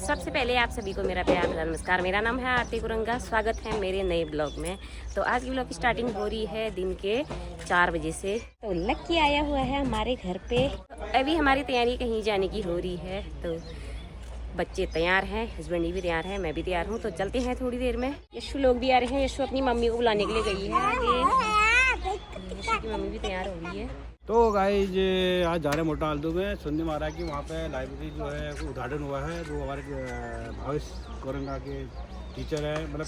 सबसे पहले आप सभी को मेरा प्यार भरा नमस्कार। मेरा नाम है आरती कुरंगा। स्वागत है मेरे नए ब्लॉग में। तो आज की ब्लॉग की स्टार्टिंग हो रही है दिन के 4 बजे से। तो लक्की आया हुआ है हमारे घर पे। अभी हमारी तैयारी कहीं जाने की हो रही है। तो बच्चे तैयार हैं, हस्बैंड भी तैयार है, मैं भी तैयार हूँ। तो चलते हैं थोड़ी देर में। यशु लोग भी आ रहे हैं। यशु अपनी मम्मी को बुलाने के लिए गई है आगे। यशु की मम्मी भी तैयार हो गई है। तो गाइस आज जा रहे हैं मोटा आलदू में। सुनने में आ रहा है कि वहाँ पे लाइब्रेरी जो है उद्घाटन हुआ है। वो हमारे भविष कोरंगा के टीचर है, मतलब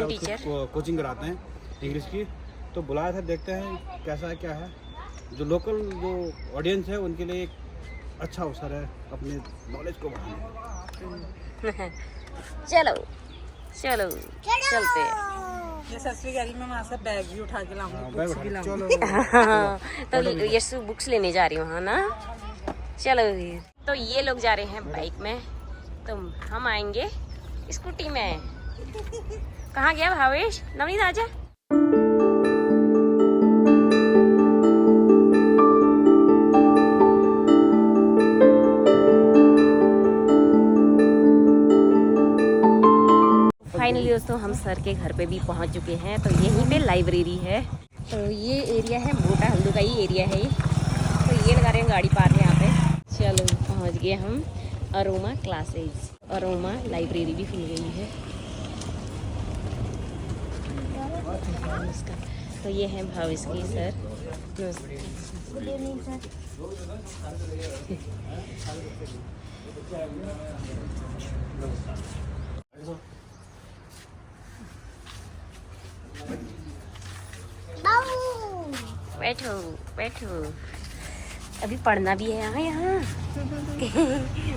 टीचर कोचिंग कराते हैं इंग्लिश की। तो बुलाया था, देखते हैं कैसा है क्या है। जो लोकल जो ऑडियंस है उनके लिए एक अच्छा अवसर है अपने नॉलेज को बढ़ाने। चलो चलो चलते हैं। ये सस्ती गाड़ी में वहाँ से बैग भी उठा के लाऊंगी। तो यशु बुक्स लेने जा रही हूँ, हाँ ना। चलो तो ये लोग जा रहे हैं बाइक में, तो हम आएंगे स्कूटी में। कहाँ गया भावेश? नवनीत आजा। फाइनली दोस्तों हम सर के घर पे भी पहुंच चुके हैं। तो यहीं पे लाइब्रेरी है। तो ये एरिया है मोटा हल्दू का ही एरिया है। तो ये लगा रहे हैं गाड़ी पार है यहाँ पे। चलो पहुंच गए हम अरोमा क्लासेज। अरोमा लाइब्रेरी भी खुल गई है। तो ये है भावेश की सर। Good evening sir. बैठो बैठो, अभी पढ़ना भी है यहाँ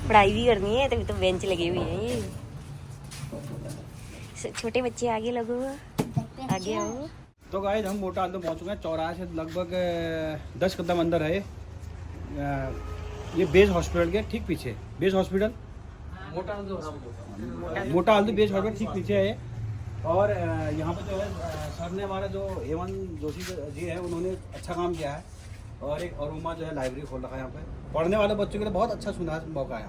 पढ़ाई भी करनी है, तभी तो बेंच लगे हुए हैं ये। छोटे बच्चे आगे लगो, आगे आओ। तो गाइस हम मोटा आलदू पहुँच चुके हैं। चौराहे से लगभग 10 कदम अंदर है ये बेस हॉस्पिटल के ठीक पीछे। बेस हॉस्पिटल मोटा आलदू बेस हॉस्पिटल ठीक पीछे है। और यहाँ पे जो है सर ने हमारा जो हेमंत जोशी जी है उन्होंने अच्छा काम किया है। और एक अरोमा जो है लाइब्रेरी खोल रखा है यहाँ पे। पढ़ने वाले बच्चों के लिए बहुत अच्छा सुंदर मौका है।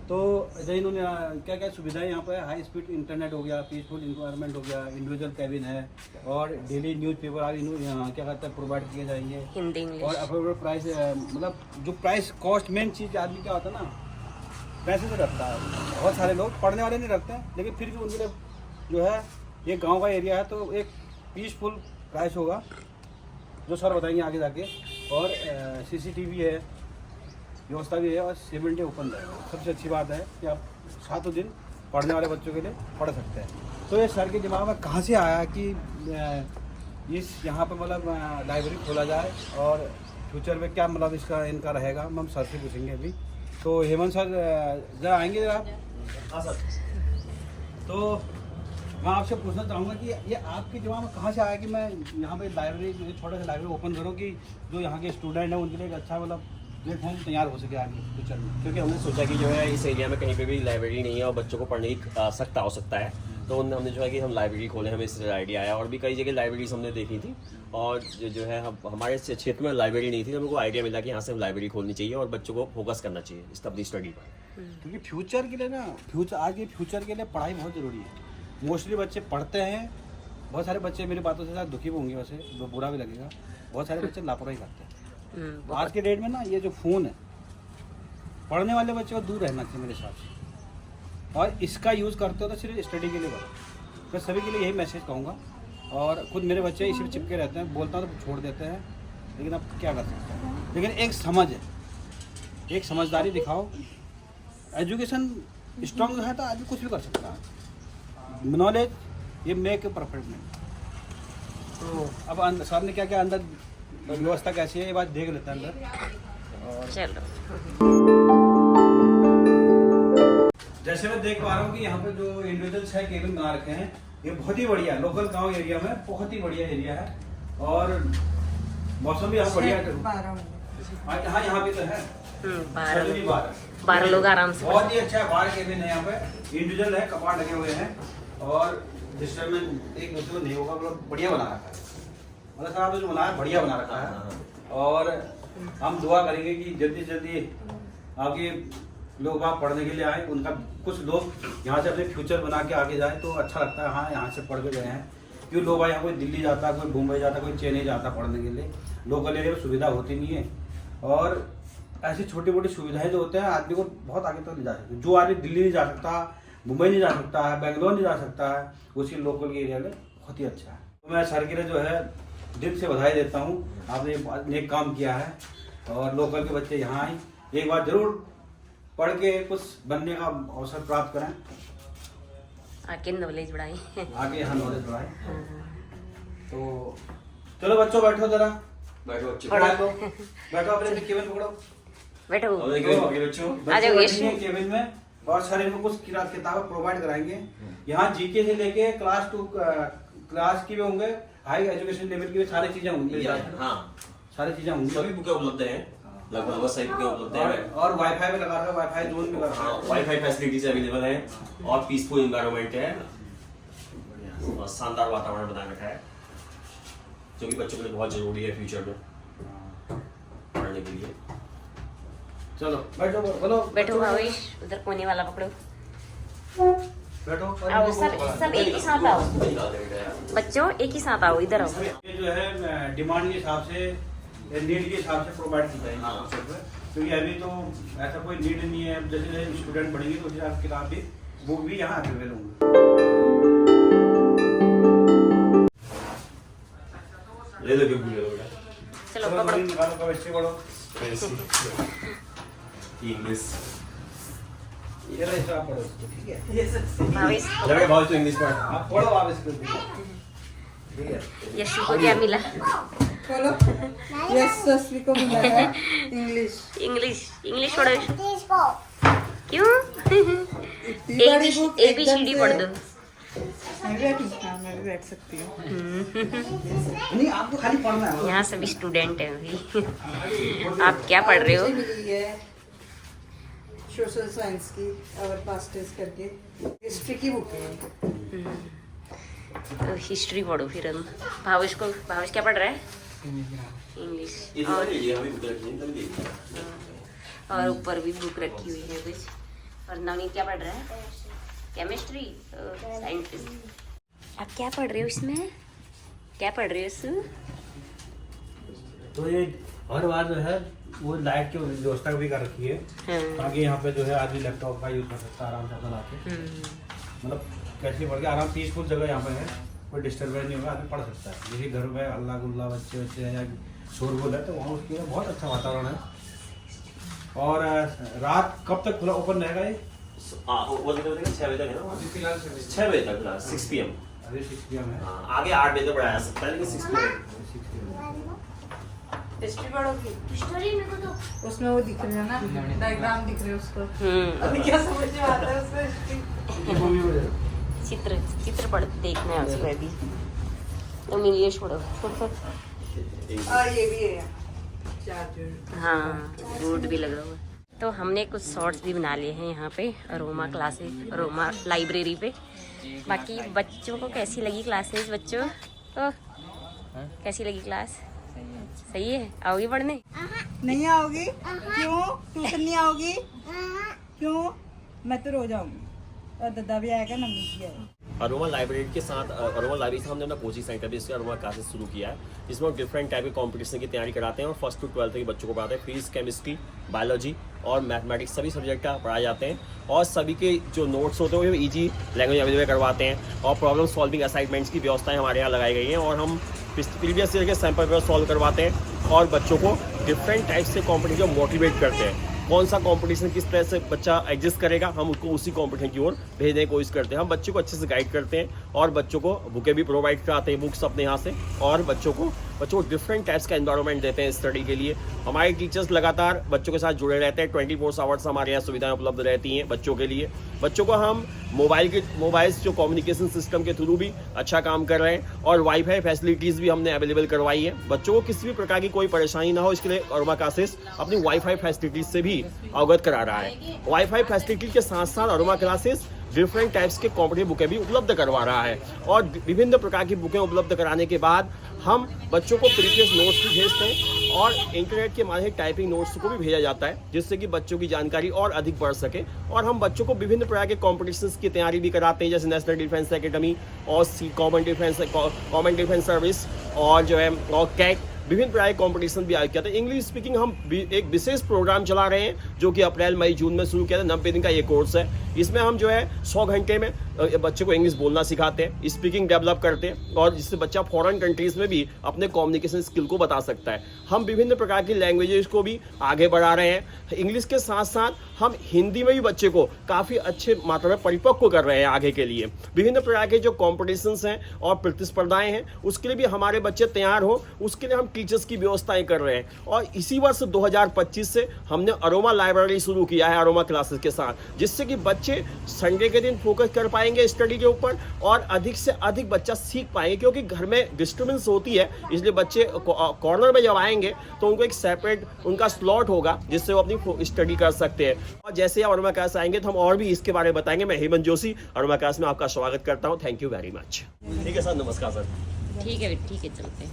तो जैसे इन्होंने क्या क्या सुविधाएं यहाँ पे, हाई स्पीड इंटरनेट हो गया, पीसफुल इन्वायरमेंट हो गया, इंडिविजुअल कैबिन है, और डेली न्यूज़पेपर आप क्या कहते हैं प्रोवाइड किए जाएंगे हिंदी और अफोर्डेबल प्राइस। मतलब जो प्राइस कॉस्ट मेन चीज़ आदमी क्या होता है ना, पैसे से रखता है। बहुत सारे लोग पढ़ने वाले नहीं रखते हैं, लेकिन फिर भी उनके लिए जो है ये गांव का एरिया है तो एक पीसफुल प्राइस होगा जो सर बताएंगे आगे जाके। और CCTV है, व्यवस्था भी है, और 7 डे ओपन है। सबसे अच्छी बात है कि आप 7 दिन पढ़ने वाले बच्चों के लिए पढ़ सकते हैं। तो ये सर के दिमाग में कहाँ से आया कि इस यहाँ पर मतलब लाइब्रेरी खोला जाए, और फ्यूचर में क्या मतलब इसका इनका रहेगा, हम सर से पूछेंगे अभी। तो हेमंत सर जरा आएंगे आप? हाँ सर। तो मैं आपसे पूछना चाहूँगा कि ये आपके दिमाग में कहाँ से आया कि मैं यहाँ पे लाइब्रेरी, छोटा सा लाइब्रेरी ओपन करूँ कि जो यहाँ के स्टूडेंट हैं उनके लिए एक अच्छा मतलब प्लेटफॉर्म तैयार हो सके आगे फ्यूचर में। क्योंकि हमने सोचा कि जो है इस एरिया में कहीं पे भी लाइब्रेरी नहीं है और बच्चों को पढ़ने की सख्त आवश्यकता है। तो हमने जो है कि हम लाइब्रेरी खोलें, हमें इससे आइडिया आया। और भी कई जगह लाइब्रेरीज हमने देखी थी, और जो है हमारे क्षेत्र में लाइब्रेरी नहीं थी, तो हमको आइडिया मिला कि यहाँ से हम लाइब्रेरी खोलनी चाहिए और बच्चों को फोकस करना चाहिए अपनी स्टडी पर। क्योंकि फ्यूचर के लिए ना, आज के फ्यूचर के लिए पढ़ाई बहुत ज़रूरी है। मोस्टली बच्चे पढ़ते हैं, बहुत सारे बच्चे मेरी बातों से दुखी भी होंगे, वैसे वो बुरा भी लगेगा। बहुत सारे बच्चे लापरवाही करते हैं। आज के डेट में ना ये जो फ़ोन है, पढ़ने वाले बच्चे को दूर रहना चाहिए मेरे हिसाब से। और इसका यूज़ करते हो तो सिर्फ स्टडी के लिए करो। मैं सभी के लिए यही मैसेज कहूँगा। और खुद मेरे बच्चे इसी पर चिपके रहते हैं, बोलता हूँ तो छोड़ देते हैं, लेकिन अब क्या कर सकते हैं। लेकिन एक समझ है, एक समझदारी दिखाओ। एजुकेशन स्ट्रॉन्ग है तो आदमी कुछ भी कर सकता है। नॉलेज ये मेक परफेक्ट मैन। तो अब सर ने क्या क्या अंदर व्यवस्था कैसी है ये बात देख लेते हैं अंदर। और चलो जैसे मैं देख पा रहा हूँ कि यहाँ पे जो इंडिविजुअल्स है केबिन बना रखे हैं, ये बहुत ही बढ़िया है। लोकल गांव एरिया में बहुत ही बढ़िया एरिया है। और मौसम भी यहाँ बढ़िया है। हाँ यहाँ पे तो है 12 लोग आराम से। बहुत ही अच्छा है। बाहर केबिन है, यहाँ पे इंडिविजुअल है, कपाट लगे हुए हैं, और डिस्टर्बेंस एक दूसरे को नहीं होगा। मतलब बढ़िया बना रखा है, मतलब साहब जो बनाया बढ़िया बना रखा है। और हम दुआ करेंगे कि जल्दी से जल्दी आपकी लोग वहाँ पढ़ने के लिए आए, उनका कुछ लोग यहाँ से अपने फ्यूचर बना के आगे जाए तो अच्छा लगता है। हाँ, यहाँ से पढ़ के गए हैं, क्यों लोग यहाँ कोई दिल्ली जाता, कोई मुंबई जाता, कोई चेन्नई जाता पढ़ने के लिए, लोकल एरिया में सुविधा होती नहीं है। और ऐसी छोटी मोटी सुविधाएं जो होते हैं आदमी को बहुत आगे तक ले जा सकते हैं। जो आदमी दिल्ली नहीं जा सकता, मुंबई नहीं जा सकता है, बेंगलोर नहीं जा सकता है, उसकी लोकल एरिया में बहुत ही अच्छा है। तो मैं सर के लिए जो है दिल से बधाई देता हूँ, आपने नेक काम किया है। और लोकल के बच्चे यहाँ आए, एक बार जरूर पढ़ के कुछ बनने का अवसर प्राप्त करें, आगे नॉलेज बढ़ाई। आगे यहाँ नॉलेज बढ़ाए। तो चलो बच्चों बैठो जरा, बैठो बच्चे, बैठो अपने केबिन पकड़ो, बैठो बच्चों। आ जाओ बच्चे केबिन में। और सर इनको कुछ किताबें प्रोवाइड कराएंगे। यहाँ जीके से लेके क्लास 2 क्लास की भी होंगे, हाई एजुकेशन लेवल की भी सारी चीजें होंगी। हाँ, सारी चीजें होंगी, सभी बुकें उपलब्ध हैं, लगभग सही बुकें उपलब्ध हैं। और वाईफाई भी लगा रखा है, वाईफाई जोन भी लगा रखा है। वाईफाई फैसिलिटीज अवेलेबल है और पीसफुल एनवायरनमेंट है और शानदार वातावरण बना रखा है, जो कि बच्चों के लिए बहुत जरूरी है फ्यूचर में पढ़ने के लिए। चलो बैठो, बोलो बैठो भावेश, उधर कोने वाला पकड़ो। बैठो। आओ सब एक ही साथ आओ, बच्चों एक ही साथ आओ, इधर आओ। ये जो है डिमांड के हिसाब से, नीड के हिसाब से प्रोवाइड की जाएगी, क्योंकि अभी तो ऐसा कोई नीड नहीं है। जैसे जैसे स्टूडेंट बढ़ेंगे तो उस हिसाब से किताब भी, बुक भी यहाँ अवेलेबल होंगे। ले लो बेटा, चलो पकड़ो। निकालो, केमिस्ट्री पढ़ो, इंग्लिश। ये रहा हिसाब पढ़ो, ठीक है। भावेश लगे बहुत तो इंग्लिश पढ़। आप पढ़ो आप इसको, ठीक है। यशु को क्या मिला? बोलो। यस सस्वी को मिला है इंग्लिश। इंग्लिश पढ़ो। क्यों? इतनी बड़ी बुक ABCD पढ़ दो। मैं भी बैठी, हाँ मैं भी बैठ सकती हूँ। नहीं, आपको खाली पढ़ना है। यहाँ सभी स्टूडेंट हैं अभी। आप क्या पढ़ रहे हो? मिली है सोशल साइंस की, और पास्टर्स करके हिस्ट्री की बुक है। तो हिस्ट्री पढ़ो फिर हम। भावेश क्या पढ़ रहा है? इंग्लिश। ये तो ये हमें बुक रखनी है, तभी देखना। और ऊपर भी बुक रखी हुई है कुछ। और नवनीत क्या पढ़ रहा है? Chemistry, scientist. आप क्या पढ़ रहे हो इसमें? क्या पढ़ रहे हो इसमें? तो ये हर बार जो है वो लाइट की व्यवस्था भी कर रखी है, ताकि यहाँ पे जो है आदमी लैपटॉप का यूज कर सकता है आराम से अपना लाके। मतलब कैसे पढ़ के आराम, पीसफुल जगह यहाँ पे है, कोई डिस्टर्बेंस नहीं होगा, आदमी पढ़ सकता है। जैसे घर में हल्ला गुल्ला बच्चे हैं या शोरगुल है, तो वहाँ उसके लिए बहुत अच्छा वातावरण है। और रात कब तक खुला ओपन रहेगा ये? वो 6 बजे तक है ना, 6 बजे तक, 6 PM। अभी 6 PM है। आगे 8 बजे तक बढ़ाया सकता है, लेकिन 6 PM। हिस्ट्री पढ़ोगी? उसमें वो दिख रहे हैं ना, डायग्राम दिख रहे हैं उसको। अभी क्या समझ में आता है उसमें? चित्र पढ़ देखना है उसमें भी। तुम इंग्लिश पढ़ो। ये भी है चार्जर। हाँ, बोर्ड भी लगा हुआ है। तो हमने कुछ शॉर्ट्स भी बना लिए हैं यहाँ पे अरोमा क्लासेस, अरोमा लाइब्रेरी पे। बाकी बच्चों को कैसी लगी क्लासेस? बच्चों तो कैसी लगी क्लास? सही है? आओगी पढ़ने? नहीं आओगी? क्यों? ट्यूशन नहीं आओगी? क्यों? मैं तो रोज आऊंगी, और दादा भी आएगा, मम्मी भी आएगी। अरोमा लाइब्रेरी के साथ, अरोमा लाइब्रेरी से हमने अपना कोचिंग सेंटर भी इसके अरोमा क्लासेस शुरू किया है, जिसमें हम डिफरेंट टाइप के कंपटीशन की तैयारी कराते हैं और 1st to 12th के बच्चों को पढ़ाते हैं। फिजिक्स, केमिस्ट्री, बायोलॉजी और मैथमेटिक्स सभी सब्जेक्ट का पढ़ाए जाते हैं। और सभी के जो नोट्स होते हैं वो ईजी लैंग्वेज अवेलेबल करवाते हैं, और प्रॉब्लम सॉल्विंग असाइनमेंट्स की व्यवस्थाएं हमारे यहाँ लगाई गई हैं। और हम प्रीवियस ईयर के सैम्पल पेपर सॉल्व करवाते हैं और बच्चों को डिफरेंट टाइप से कॉम्पिटिशन मोटिवेट करते हैं। कौन सा कंपटीशन किस तरह से बच्चा एग्जिस्ट करेगा, हम उसको उसी कंपटीशन की ओर भेजने की कोशिश करते हैं। हम बच्चों को अच्छे से गाइड करते हैं और बच्चों को बुकें भी प्रोवाइड कराते हैं, बुक्स अपने यहाँ से, और बच्चों को डिफरेंट टाइप्स का एनवायरनमेंट देते हैं स्टडी के लिए। हमारे टीचर्स लगातार बच्चों के साथ जुड़े रहते हैं, 24 आवर्स हमारे यहाँ सुविधाएं उपलब्ध रहती हैं बच्चों के लिए। बच्चों को हम मोबाइल्स जो कम्युनिकेशन सिस्टम के थ्रू भी अच्छा काम कर रहे हैं, और वाईफाई फैसिलिटीज़ भी हमने अवेलेबल करवाई है। बच्चों को किसी भी प्रकार की कोई परेशानी ना हो, इसके लिए अरोमा क्लासेस अपनी वाईफाई फैसिलिटीज से भी अवगत करा रहा है। वाईफाई फैसिलिटी के साथ साथ अरोमा क्लासेस डिफरेंट टाइप्स के कॉम्पिटिटिव बुकें भी उपलब्ध करवा रहा है, और विभिन्न प्रकार की बुकें उपलब्ध कराने के बाद हम बच्चों को प्रीवियस नोट्स भी भेजते हैं और इंटरनेट के माध्यम से टाइपिंग नोट्स को भी भेजा जाता है, जिससे कि बच्चों की जानकारी और अधिक बढ़ सके। और हम बच्चों को विभिन्न प्रकार के कॉम्पिटिशन्स की तैयारी भी कराते हैं, जैसे नेशनल डिफेंस एकेडमी और कॉमन डिफेंस सर्विस और जो है और कैट, विभिन्न प्रकार के कॉम्पिटिशन भी आयोजित किया था। इंग्लिश स्पीकिंग हम एक विशेष प्रोग्राम चला रहे हैं, जो कि अप्रैल मई जून में शुरू किया था। 90 दिन का ये कोर्स है। इसमें हम जो है 100 घंटे में बच्चे को इंग्लिश बोलना सिखाते हैं, स्पीकिंग डेवलप करते हैं, और जिससे बच्चा फॉरेन कंट्रीज में भी अपने कम्युनिकेशन स्किल को बता सकता है। हम विभिन्न प्रकार की लैंग्वेजेस को भी आगे बढ़ा रहे हैं। इंग्लिश के साथ साथ हम हिंदी में भी बच्चे को काफ़ी अच्छे मात्रा में परिपक्व कर रहे हैं आगे के लिए। विभिन्न प्रकार के जो कॉम्पिटिशन्स हैं और प्रतिस्पर्धाएं हैं, उसके लिए भी हमारे बच्चे तैयार हो, उसके लिए हम टीचर्स की व्यवस्थाएं कर रहे हैं। और इसी वर्ष 2025 से हमने अरोमा लाइब्रेरी शुरू किया है अरोमा क्लासेस के साथ, जिससे कि बच्चे संडे के दिन फोकस कर पाएंगे स्टडी के ऊपर और अधिक से अधिक बच्चा सीख पाएंगे, क्योंकि घर में डिस्टर्बेंस होती है। इसलिए बच्चे कॉर्नर में जब आएंगे तो उनको एक सेपरेट उनका स्लॉट होगा, जिससे वो अपनी स्टडी कर सकते हैं। और जैसे ही आप अरोमा क्लास आएंगे तो हम और भी इसके बारे में बताएंगे। मैं हेमंत जोशी अरोमा क्लास में आपका स्वागत करता हूँ। Thank you very much. ठीक है सर, नमस्कार सर। ठीक है चलते हैं।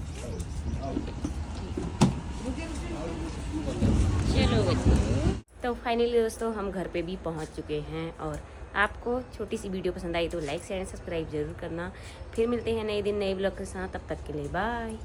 चलो बच्चे, तो फाइनली दोस्तों हम घर पे भी पहुंच चुके हैं। और आपको छोटी सी वीडियो पसंद आई तो लाइक शेयर सब्सक्राइब जरूर करना। फिर मिलते हैं नए दिन नए ब्लॉग के साथ, तब तक के लिए बाय।